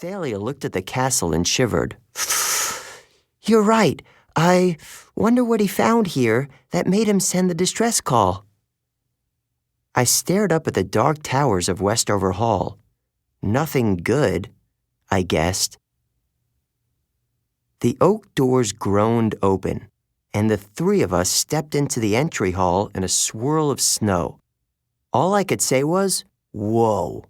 Thalia looked at the castle and shivered. "You're right. I wonder what he found here that made him send the distress call." I stared up at the dark towers of Westover Hall. Nothing good, I guessed. The oak doors groaned open, and the three of us stepped into the entry hall in a swirl of snow. All I could say was, "Whoa."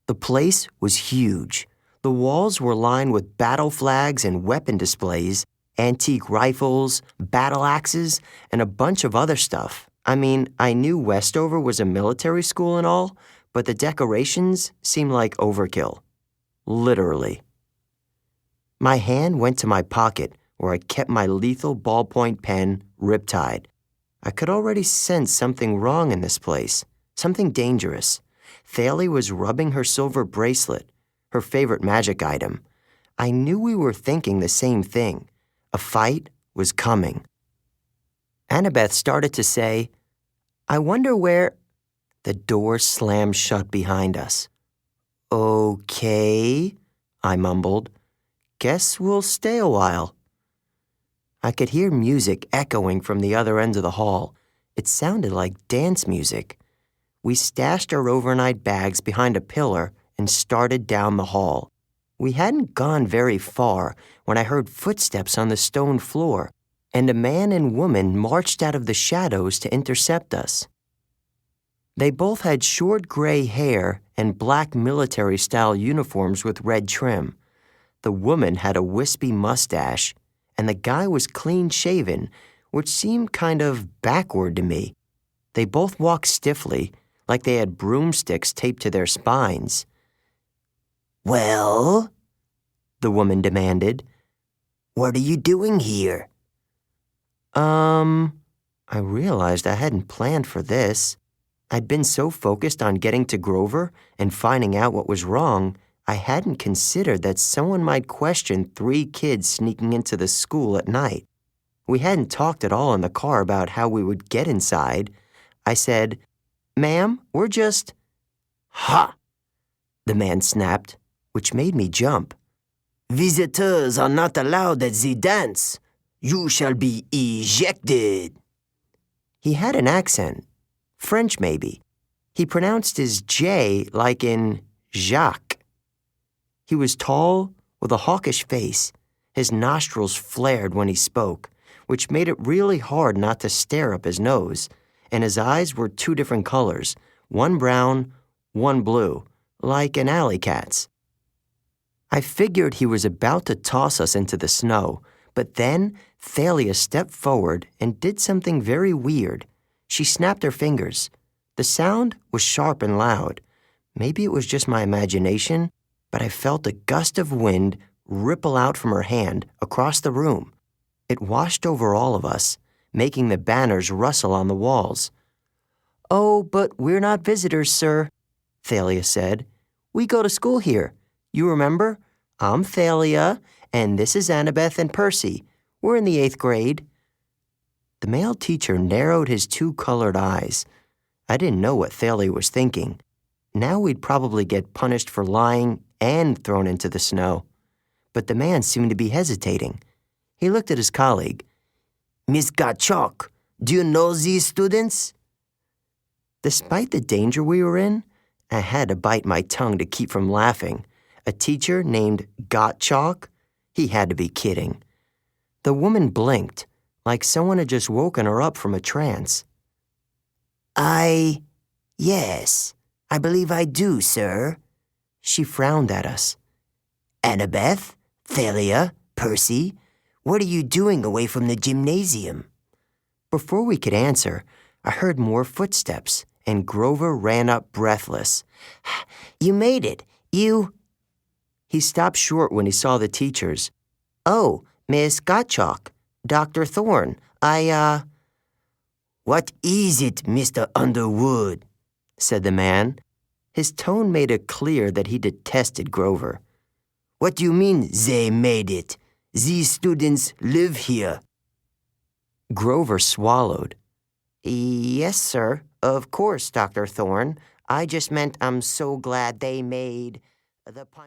The place was huge. The walls were lined with battle flags and weapon displays, antique rifles, battle axes, and a bunch of other stuff. I mean, I knew Westover was a military school and all, but the decorations seemed like overkill. Literally. My hand went to my pocket where I kept my lethal ballpoint pen riptied. I could already sense something wrong in this place, something dangerous. Thalia was rubbing her silver bracelet, her favorite magic item. I knew we were thinking the same thing. A fight was coming. Annabeth started to say, "I wonder where—" The door slammed shut behind us. "Okay," I mumbled. "Guess we'll stay a while." I could hear music echoing from the other end of the hall. It sounded like dance music. We stashed our overnight bags behind a pillar and started down the hall. We hadn't gone very far when I heard footsteps on the stone floor, and a man and woman marched out of the shadows to intercept us. They both had short gray hair and black military-style uniforms with red trim. The woman had a wispy mustache, and the guy was clean-shaven, which seemed kind of backward to me. They both walked stiffly, like they had broomsticks taped to their spines. "Well?" the woman demanded. "What are you doing here?" I realized I hadn't planned for this. I'd been so focused on getting to Grover and finding out what was wrong, I hadn't considered that someone might question 3 kids sneaking into the school at night. We hadn't talked at all in the car about how we would get inside. I said, "Ma'am, we're just—" "Ha!" the man snapped, which made me jump. "Visitors are not allowed at the dance. You shall be ejected." He had an accent. French, maybe. He pronounced his J like in Jacques. He was tall, with a hawkish face. His nostrils flared when he spoke, which made it really hard not to stare up his nose, and his eyes were 2 different colors, one brown, one blue, like an alley cat's. I figured he was about to toss us into the snow, but then Thalia stepped forward and did something very weird. She snapped her fingers. The sound was sharp and loud. Maybe it was just my imagination, but I felt a gust of wind ripple out from her hand across the room. It washed over all of us, making the banners rustle on the walls. "Oh, but we're not visitors, sir," Thalia said. "We go to school here. You remember? I'm Thalia, and this is Annabeth and Percy. We're in the 8th grade." The male teacher narrowed his 2 colored eyes. I didn't know what Thalia was thinking. Now we'd probably get punished for lying and thrown into the snow. But the man seemed to be hesitating. He looked at his colleague. "Miss Gottschalk, do you know these students?" Despite the danger we were in, I had to bite my tongue to keep from laughing. A teacher named Gottschalk? He had to be kidding. The woman blinked, like someone had just woken her up from a trance. Yes, I believe I do, sir." She frowned at us. "Annabeth, Thalia, Percy, what are you doing away from the gymnasium?" Before we could answer, I heard more footsteps, and Grover ran up breathless. "You made it. You—" He stopped short when he saw the teachers. "Oh, Miss Gottschalk, Dr. Thorne, "What is it, Mr. Underwood?" said the man. His tone made it clear that he detested Grover. "What do you mean, they made it? These students live here." Grover swallowed. "Yes, sir. Of course, Dr. Thorne. I just meant I'm so glad they made the punch."